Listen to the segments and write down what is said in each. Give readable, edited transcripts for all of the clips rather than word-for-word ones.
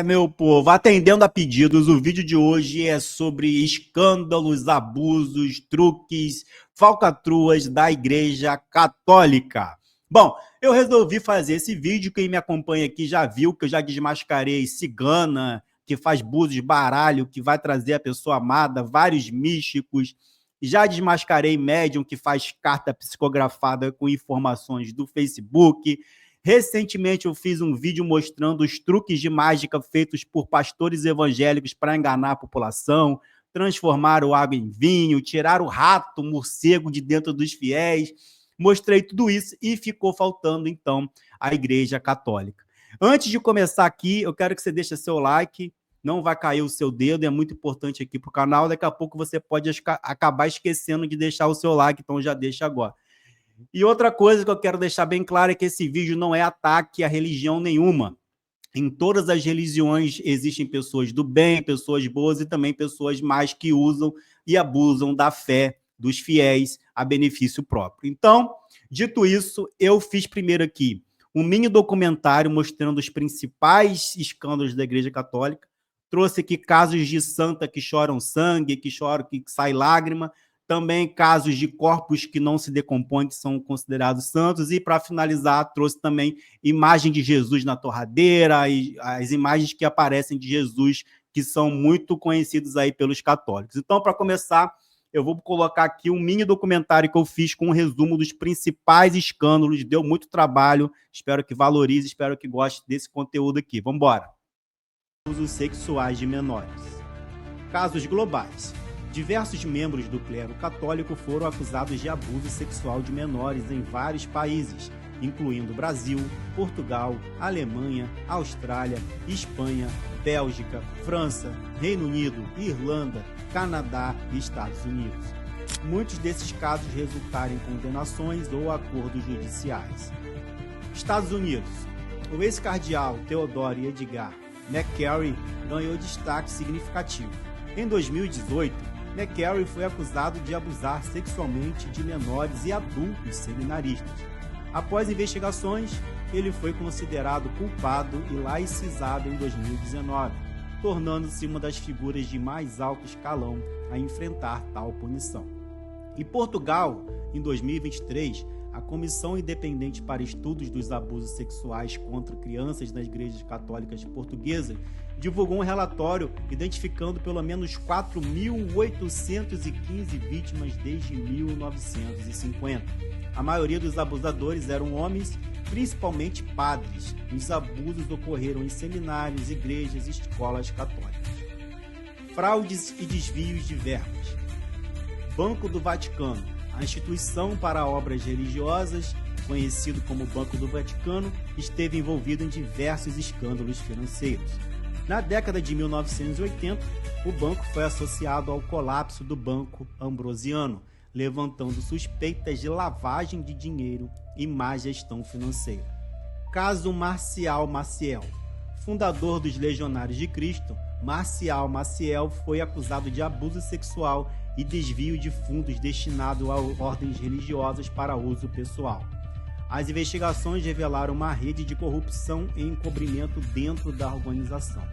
Meu povo, atendendo a pedidos, o vídeo de hoje é sobre escândalos, abusos, truques, falcatruas da Igreja Católica. Bom, eu resolvi fazer esse vídeo, quem me acompanha aqui já viu que eu já desmascarei cigana, que faz búzios, baralho, que vai trazer a pessoa amada, vários místicos, já desmascarei médium, que faz carta psicografada com informações do Facebook. Recentemente eu fiz um vídeo mostrando os truques de mágica feitos por pastores evangélicos para enganar a população, transformar o água em vinho, tirar o rato, o morcego de dentro dos fiéis. Mostrei tudo isso e ficou faltando, então, a Igreja Católica. Antes de começar aqui, eu quero que você deixe seu like, não vai cair o seu dedo, é muito importante aqui para o canal. Daqui a pouco você pode acabar esquecendo de deixar o seu like, então já deixa agora. E outra coisa que eu quero deixar bem claro é que esse vídeo não é ataque a religião nenhuma. Em todas as religiões existem pessoas do bem, pessoas boas e também pessoas más que usam e abusam da fé dos fiéis a benefício próprio. Então, dito isso, eu fiz primeiro aqui um mini documentário mostrando os principais escândalos da Igreja Católica. Trouxe aqui casos de santa que choram sangue, que choram, que sai lágrima, também casos de corpos que não se decompõem, que são considerados santos, e para finalizar, trouxe também imagem de Jesus na torradeira, e as imagens que aparecem de Jesus, que são muito conhecidos aí pelos católicos. Então, para começar, eu vou colocar aqui um mini documentário que eu fiz com um resumo dos principais escândalos, deu muito trabalho, espero que valorize, espero que goste desse conteúdo aqui. Vamos embora. Abusos sexuais de menores. Casos globais. Diversos membros do clero católico foram acusados de abuso sexual de menores em vários países, incluindo Brasil, Portugal, Alemanha, Austrália, Espanha, Bélgica, França, Reino Unido, Irlanda, Canadá e Estados Unidos. Muitos desses casos resultaram em condenações ou acordos judiciais. Estados Unidos. O ex-cardeal Theodore Edgar McCarry ganhou destaque significativo. Em 2018, McCarry foi acusado de abusar sexualmente de menores e adultos seminaristas. Após investigações, ele foi considerado culpado e laicizado em 2019, tornando-se uma das figuras de mais alto escalão a enfrentar tal punição. Em Portugal, em 2023, a Comissão Independente para Estudos dos Abusos Sexuais contra Crianças nas Igrejas Católicas Portuguesas divulgou um relatório identificando pelo menos 4.815 vítimas desde 1950. A maioria dos abusadores eram homens, principalmente padres. Os abusos ocorreram em seminários, igrejas e escolas católicas. Fraudes e desvios de verbas. Banco do Vaticano. A instituição para obras religiosas, conhecido como Banco do Vaticano, esteve envolvido em diversos escândalos financeiros. Na década de 1980, o banco foi associado ao colapso do Banco Ambrosiano, levantando suspeitas de lavagem de dinheiro e má gestão financeira. Caso Marcial Maciel. Fundador dos Legionários de Cristo, Marcial Maciel foi acusado de abuso sexual e desvio de fundos destinados a ordens religiosas para uso pessoal. As investigações revelaram uma rede de corrupção e encobrimento dentro da organização.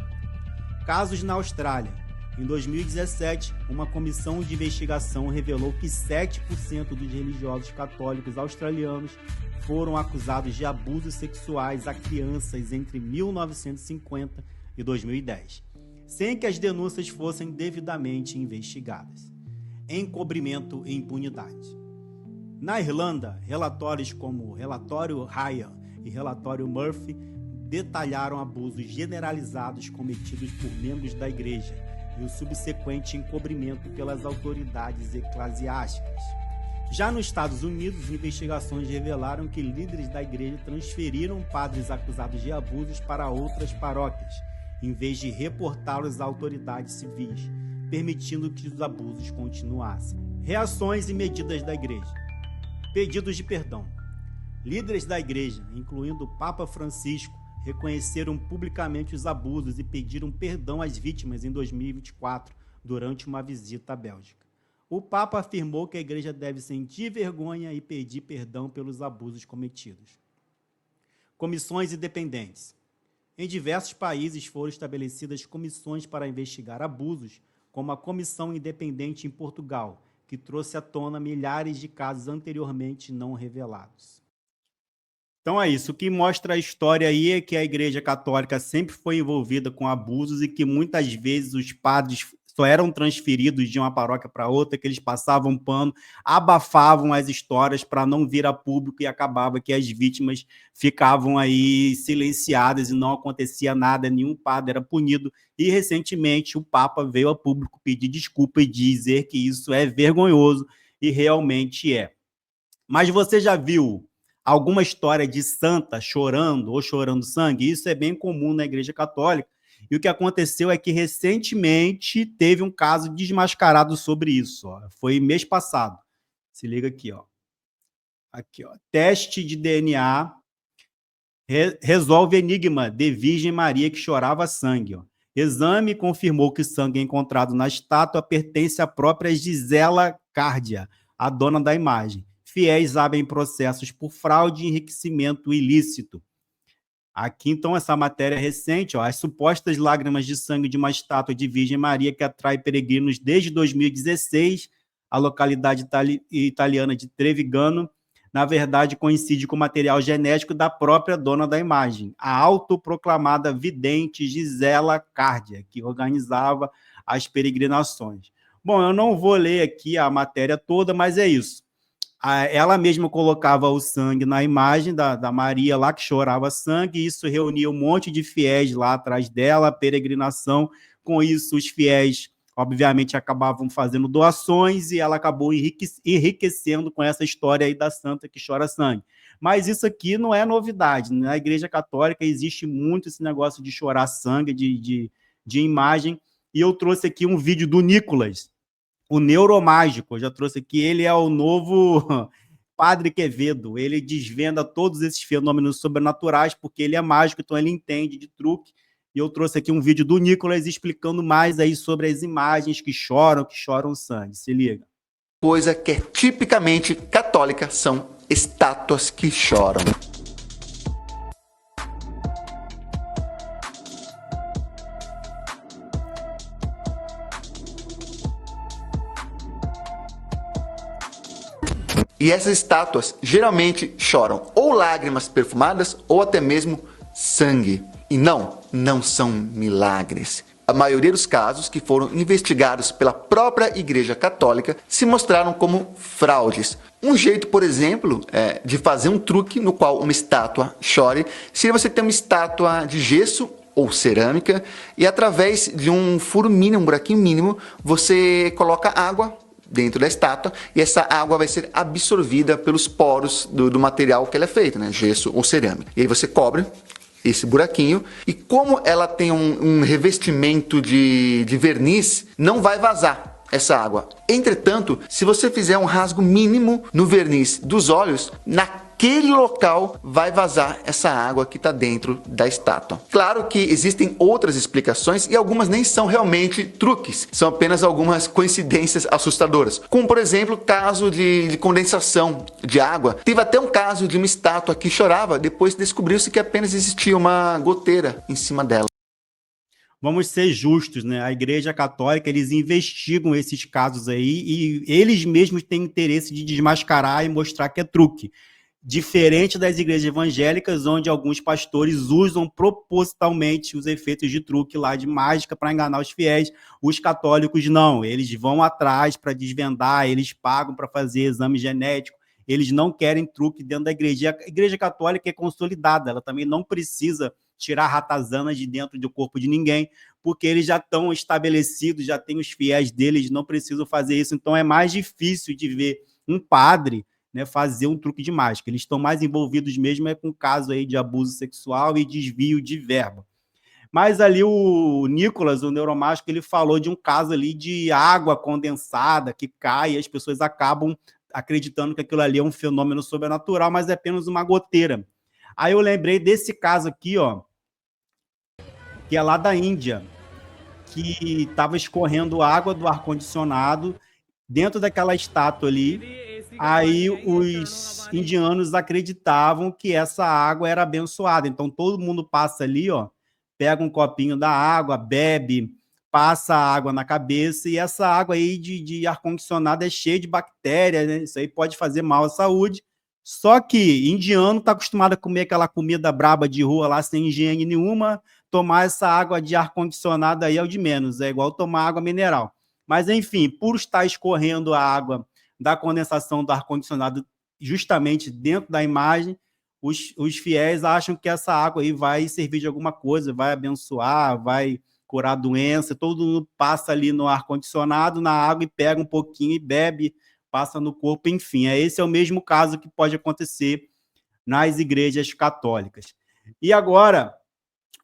Casos na Austrália. Em 2017, uma comissão de investigação revelou que 7% dos religiosos católicos australianos foram acusados de abusos sexuais a crianças entre 1950 e 2010, sem que as denúncias fossem devidamente investigadas. Encobrimento e impunidade. Na Irlanda, relatórios como o Relatório Ryan e Relatório Murphy detalharam abusos generalizados cometidos por membros da igreja e o subsequente encobrimento pelas autoridades eclesiásticas. Já nos Estados Unidos, investigações revelaram que líderes da igreja transferiram padres acusados de abusos para outras paróquias, em vez de reportá-los a autoridades civis, permitindo que os abusos continuassem. Reações e medidas da igreja. Pedidos de perdão. Líderes da igreja, incluindo o Papa Francisco, reconheceram publicamente os abusos e pediram perdão às vítimas em 2024, durante uma visita à Bélgica. O Papa afirmou que a igreja deve sentir vergonha e pedir perdão pelos abusos cometidos. Comissões independentes. Em diversos países foram estabelecidas comissões para investigar abusos, como a Comissão Independente em Portugal, que trouxe à tona milhares de casos anteriormente não revelados. Então é isso. O que mostra a história aí é que a Igreja Católica sempre foi envolvida com abusos e que muitas vezes os padres só eram transferidos de uma paróquia para outra, que eles passavam pano, abafavam as histórias para não vir a público e acabava que as vítimas ficavam aí silenciadas e não acontecia nada, nenhum padre era punido. E recentemente o Papa veio a público pedir desculpa e dizer que isso é vergonhoso e realmente é. Mas você já viu alguma história de santa chorando ou chorando sangue? Isso é bem comum na Igreja Católica. E o que aconteceu é que recentemente teve um caso desmascarado sobre isso. Ó. Foi mês passado. Se liga aqui, ó. Aqui, ó. Teste de DNA resolve enigma de Virgem Maria que chorava sangue. Ó. Exame confirmou que o sangue encontrado na estátua pertence à própria Gisela Cárdia, a dona da imagem. Fiéis abrem processos por fraude e enriquecimento ilícito. Aqui, então, essa matéria recente, ó, as supostas lágrimas de sangue de uma estátua de Virgem Maria que atrai peregrinos desde 2016, a localidade italiana de Trevignano, na verdade, coincide com o material genético da própria dona da imagem, a autoproclamada vidente Gisela Cárdia, que organizava as peregrinações. Bom, eu não vou ler aqui a matéria toda, mas é isso. Ela mesma colocava o sangue na imagem da Maria lá, que chorava sangue, e isso reunia um monte de fiéis lá atrás dela, a peregrinação. Com isso, os fiéis, obviamente, acabavam fazendo doações e ela acabou enriquecendo com essa história aí da santa que chora sangue. Mas isso aqui não é novidade. Na Igreja Católica existe muito esse negócio de chorar sangue, de imagem, e eu trouxe aqui um vídeo do Nicolas, o neuromágico. Eu já trouxe aqui, ele é o novo Padre Quevedo, ele desvenda todos esses fenômenos sobrenaturais, porque ele é mágico, então ele entende de truque, e eu trouxe aqui um vídeo do Nicolas explicando mais aí sobre as imagens que choram sangue, se liga. Coisa que é tipicamente católica são estátuas que choram. E essas estátuas geralmente choram ou lágrimas perfumadas ou até mesmo sangue. E não são milagres. A maioria dos casos que foram investigados pela própria Igreja Católica se mostraram como fraudes. Um jeito, por exemplo, de fazer um truque no qual uma estátua chore seria você ter uma estátua de gesso ou cerâmica e através de um furo mínimo, um buraquinho mínimo, você coloca água dentro da estátua e essa água vai ser absorvida pelos poros do material que ela é feita, né? Gesso ou cerâmica. E aí você cobre esse buraquinho e como ela tem um revestimento de verniz, não vai vazar essa água. Entretanto, se você fizer um rasgo mínimo no verniz dos olhos, naquele local vai vazar essa água que está dentro da estátua. Claro que existem outras explicações e algumas nem são realmente truques, são apenas algumas coincidências assustadoras. Como, por exemplo, o caso de condensação de água. Teve até um caso de uma estátua que chorava, depois descobriu-se que apenas existia uma goteira em cima dela. Vamos ser justos, né? A Igreja Católica, eles investigam esses casos aí e eles mesmos têm interesse de desmascarar e mostrar que é truque. Diferente das igrejas evangélicas, onde alguns pastores usam propositalmente os efeitos de truque lá, de mágica, para enganar os fiéis. Os católicos não, eles vão atrás para desvendar, eles pagam para fazer exame genético, eles não querem truque dentro da igreja. E a Igreja Católica é consolidada, ela também não precisa tirar ratazanas de dentro do corpo de ninguém, porque eles já estão estabelecidos, já têm os fiéis deles, não precisam fazer isso. Então é mais difícil de ver um padre, né, fazer um truque de mágica. Eles estão mais envolvidos mesmo com caso aí de abuso sexual e desvio de verba. Mas ali o Nicolas, o neuromágico, ele falou de um caso ali de água condensada que cai e as pessoas acabam acreditando que aquilo ali é um fenômeno sobrenatural, mas é apenas uma goteira. Aí eu lembrei desse caso aqui, ó, que é lá da Índia, que estava escorrendo água do ar-condicionado dentro daquela estátua ali. Aí os indianos acreditavam que essa água era abençoada. Então todo mundo passa ali, ó, pega um copinho da água, bebe, passa a água na cabeça, e essa água aí de ar-condicionado é cheia de bactérias, né? Isso aí pode fazer mal à saúde. Só que indiano está acostumado a comer aquela comida braba de rua lá, sem higiene nenhuma, tomar essa água de ar-condicionado aí é o de menos, é igual tomar água mineral. Mas, enfim, por estar escorrendo a água da condensação do ar-condicionado justamente dentro da imagem, os fiéis acham que essa água aí vai servir de alguma coisa, vai abençoar, vai curar doença, todo mundo passa ali no ar-condicionado, na água, e pega um pouquinho e bebe, passa no corpo, enfim. Esse é o mesmo caso que pode acontecer nas igrejas católicas. E agora,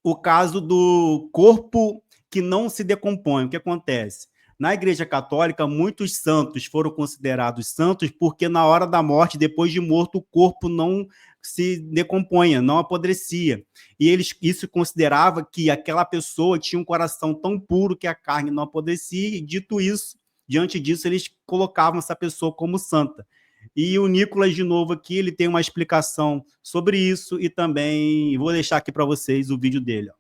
o caso do corpo que não se decompõe. O que acontece? Na Igreja Católica, muitos santos foram considerados santos porque na hora da morte, depois de morto, o corpo não se decompunha, não apodrecia. E isso considerava que aquela pessoa tinha um coração tão puro que a carne não apodrecia, e dito isso, diante disso, eles colocavam essa pessoa como santa. E o Nicolas, de novo aqui, ele tem uma explicação sobre isso, e também vou deixar aqui para vocês o vídeo dele.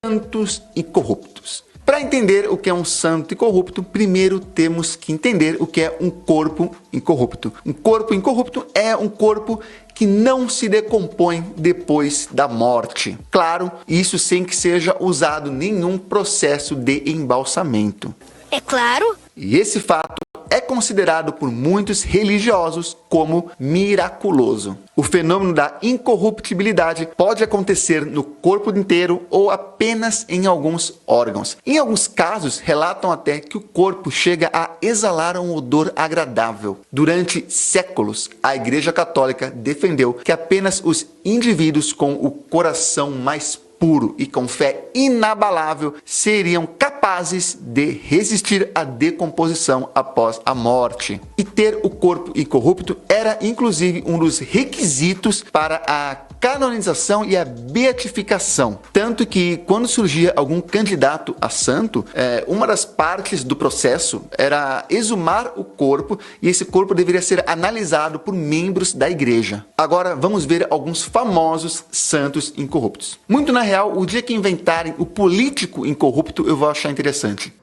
Santos e corruptos. Para entender o que é um santo incorrupto, primeiro temos que entender o que é um corpo incorrupto. Um corpo incorrupto é um corpo que não se decompõe depois da morte. Claro, isso sem que seja usado nenhum processo de embalsamento. É claro. E esse fato é considerado por muitos religiosos como miraculoso. O fenômeno da incorruptibilidade pode acontecer no corpo inteiro ou apenas em alguns órgãos. Em alguns casos, relatam até que o corpo chega a exalar um odor agradável. Durante séculos, a Igreja Católica defendeu que apenas os indivíduos com o coração mais puro e com fé inabalável seriam capazes de resistir à decomposição após a morte. E ter o corpo incorrupto era inclusive um dos requisitos para a canonização e a beatificação. Tanto que quando surgia algum candidato a santo, uma das partes do processo era exumar o corpo, e esse corpo deveria ser analisado por membros da igreja. Agora vamos ver alguns famosos santos incorruptos. Muito na real, o dia que inventarem o político incorrupto, eu vou achar interessante.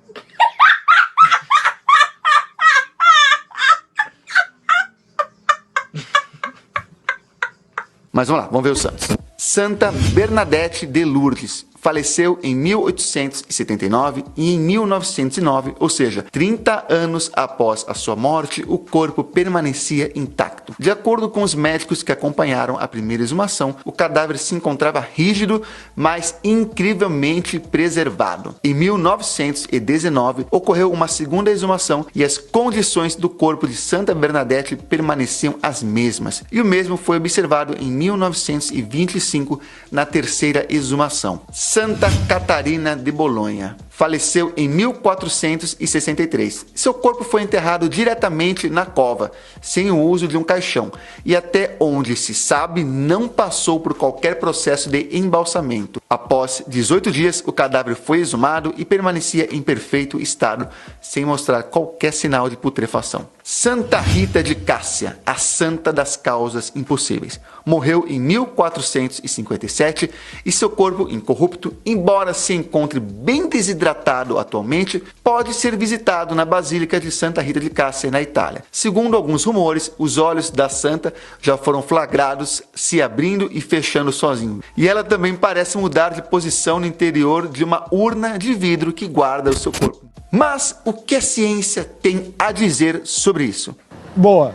Mas vamos lá, vamos ver os santos. Santa Bernadette de Lourdes faleceu em 1879 e em 1909, ou seja, 30 anos após a sua morte, o corpo permanecia intacto. De acordo com os médicos que acompanharam a primeira exumação, o cadáver se encontrava rígido, mas incrivelmente preservado. Em 1919, ocorreu uma segunda exumação e as condições do corpo de Santa Bernadette permaneciam as mesmas. E o mesmo foi observado em 1925 na terceira exumação. Santa Catarina de Bolonha faleceu em 1463. Seu corpo foi enterrado diretamente na cova, sem o uso de um caixão, e até onde se sabe não passou por qualquer processo de embalsamento. Após 18 dias, o cadáver foi exumado e permanecia em perfeito estado, sem mostrar qualquer sinal de putrefação. Santa Rita de Cássia, a santa das causas impossíveis, morreu em 1457 e seu corpo incorrupto, embora se encontre bem desidratado atualmente, pode ser visitado na Basílica de Santa Rita de Cássia, na Itália. Segundo alguns rumores, os olhos da santa já foram flagrados se abrindo e fechando sozinho. E ela também parece mudar de posição no interior de uma urna de vidro que guarda o seu corpo. Mas o que a ciência tem a dizer sobre isso? Boa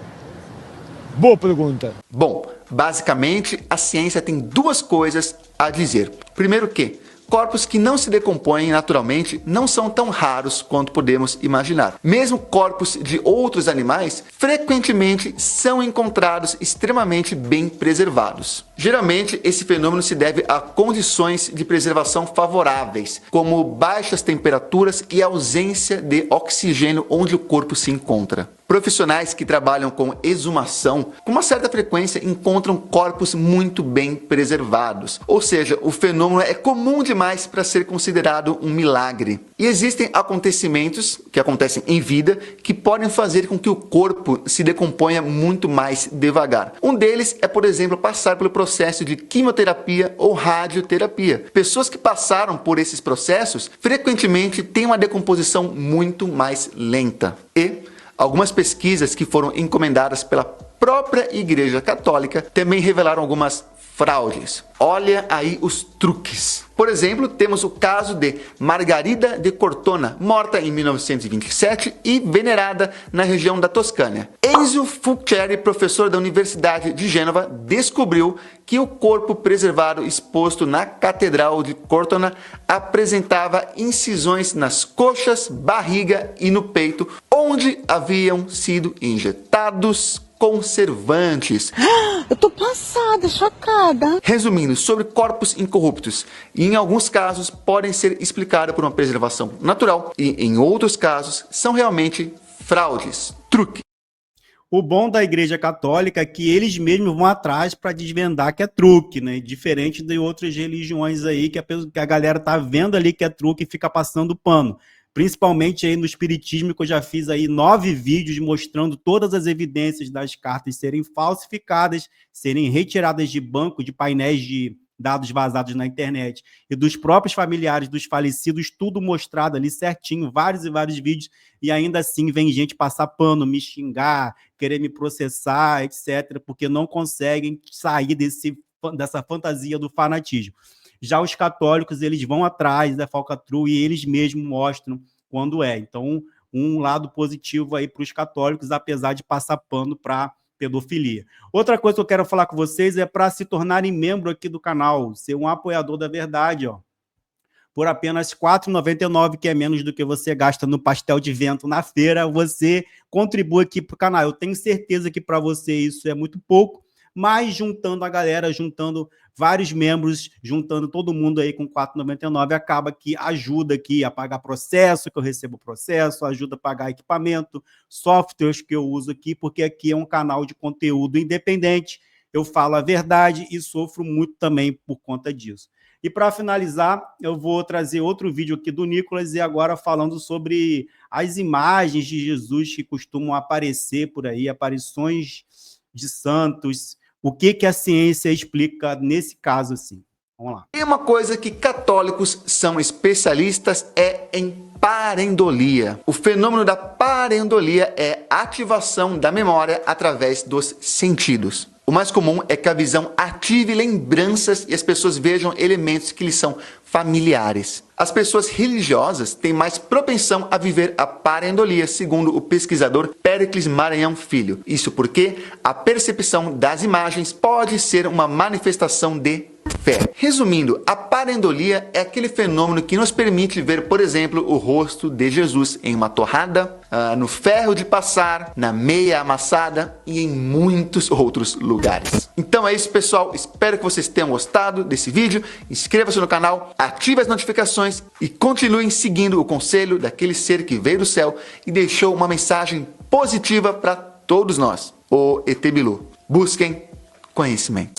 pergunta. Bom, basicamente a ciência tem duas coisas a dizer. Primeiro que corpos que não se decompõem naturalmente não são tão raros quanto podemos imaginar. Mesmo corpos de outros animais frequentemente são encontrados extremamente bem preservados. Geralmente, esse fenômeno se deve a condições de preservação favoráveis, como baixas temperaturas e ausência de oxigênio onde o corpo se encontra. Profissionais que trabalham com exumação, com uma certa frequência encontram corpos muito bem preservados. Ou seja, o fenômeno é comum demais para ser considerado um milagre. E existem acontecimentos que acontecem em vida que podem fazer com que o corpo se decomponha muito mais devagar. Um deles é, por exemplo, passar pelo processo de quimioterapia ou radioterapia. Pessoas que passaram por esses processos frequentemente têm uma decomposição muito mais lenta. E algumas pesquisas que foram encomendadas pela própria Igreja Católica também revelaram algumas fraudes. Olha aí os truques. Por exemplo, temos o caso de Margarida de Cortona, morta em 1927 e venerada na região da Toscânia. Enzo Fuccieri, professor da Universidade de Gênova, descobriu que o corpo preservado exposto na Catedral de Cortona apresentava incisões nas coxas, barriga e no peito, onde haviam sido injetados conservantes. Eu tô passada, chocada. Resumindo, sobre corpos incorruptos, em alguns casos podem ser explicados por uma preservação natural e em outros casos são realmente fraudes, truque. O bom da Igreja Católica é que eles mesmos vão atrás para desvendar que é truque, né? Diferente de outras religiões aí que a galera tá vendo ali que é truque e fica passando pano. Principalmente aí no espiritismo, que eu já fiz aí 9 vídeos mostrando todas as evidências das cartas serem falsificadas, serem retiradas de banco, de painéis de dados vazados na internet, e dos próprios familiares dos falecidos, tudo mostrado ali certinho, vários e vários vídeos, e ainda assim vem gente passar pano, me xingar, querer me processar, etc., porque não conseguem sair dessa fantasia do fanatismo. Já os católicos, eles vão atrás da falcatrua e eles mesmos mostram quando é. Então, um lado positivo aí para os católicos, apesar de passar pano para pedofilia. Outra coisa que eu quero falar com vocês é para se tornarem membro aqui do canal, ser um apoiador da verdade, ó. Por apenas R$ 4,99, que é menos do que você gasta no pastel de vento na feira, você contribui aqui para o canal. Eu tenho certeza que para você isso é muito pouco, mas juntando a galera, juntando vários membros, juntando todo mundo aí com R$ 4,99, acaba que ajuda aqui a pagar processo, que eu recebo processo, ajuda a pagar equipamento, softwares que eu uso aqui, porque aqui é um canal de conteúdo independente, eu falo a verdade e sofro muito também por conta disso. E para finalizar, eu vou trazer outro vídeo aqui do Nicolas e agora falando sobre as imagens de Jesus que costumam aparecer por aí, aparições de santos. O que a ciência explica nesse caso, assim? Vamos lá. E uma coisa que católicos são especialistas é em pareidolia. O fenômeno da pareidolia é a ativação da memória através dos sentidos. O mais comum é que a visão ative lembranças e as pessoas vejam elementos que lhes são familiares. As pessoas religiosas têm mais propensão a viver a pareidolia, segundo o pesquisador Péricles Maranhão Filho. Isso porque a percepção das imagens pode ser uma manifestação de fé. Resumindo, a pareidolia é aquele fenômeno que nos permite ver, por exemplo, o rosto de Jesus em uma torrada, no ferro de passar, na meia amassada e em muitos outros lugares. Então é isso, pessoal. Espero que vocês tenham gostado desse vídeo. Inscreva-se no canal, ative as notificações e continuem seguindo o conselho daquele ser que veio do céu e deixou uma mensagem positiva para todos nós. O ET Bilu. Busquem conhecimento.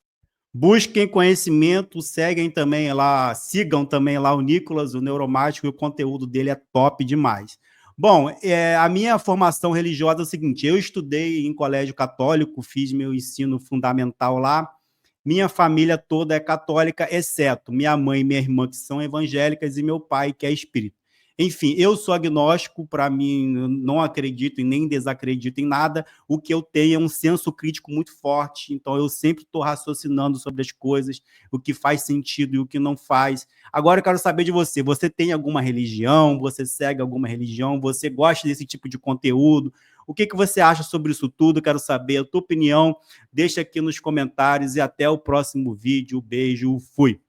Busquem conhecimento, sigam também lá o Nicolas, o Neuromático, e o conteúdo dele é top demais. Bom, a minha formação religiosa é o seguinte: eu estudei em colégio católico, fiz meu ensino fundamental lá, minha família toda é católica, exceto minha mãe e minha irmã, que são evangélicas, e meu pai, que é espírita. Enfim, eu sou agnóstico, para mim, não acredito e nem desacredito em nada. O que eu tenho é um senso crítico muito forte, então eu sempre estou raciocinando sobre as coisas, o que faz sentido e o que não faz. Agora eu quero saber de você. Você tem alguma religião? Você segue alguma religião? Você gosta desse tipo de conteúdo? O que você acha sobre isso tudo? Quero saber a tua opinião. Deixa aqui nos comentários e até o próximo vídeo. Beijo, fui!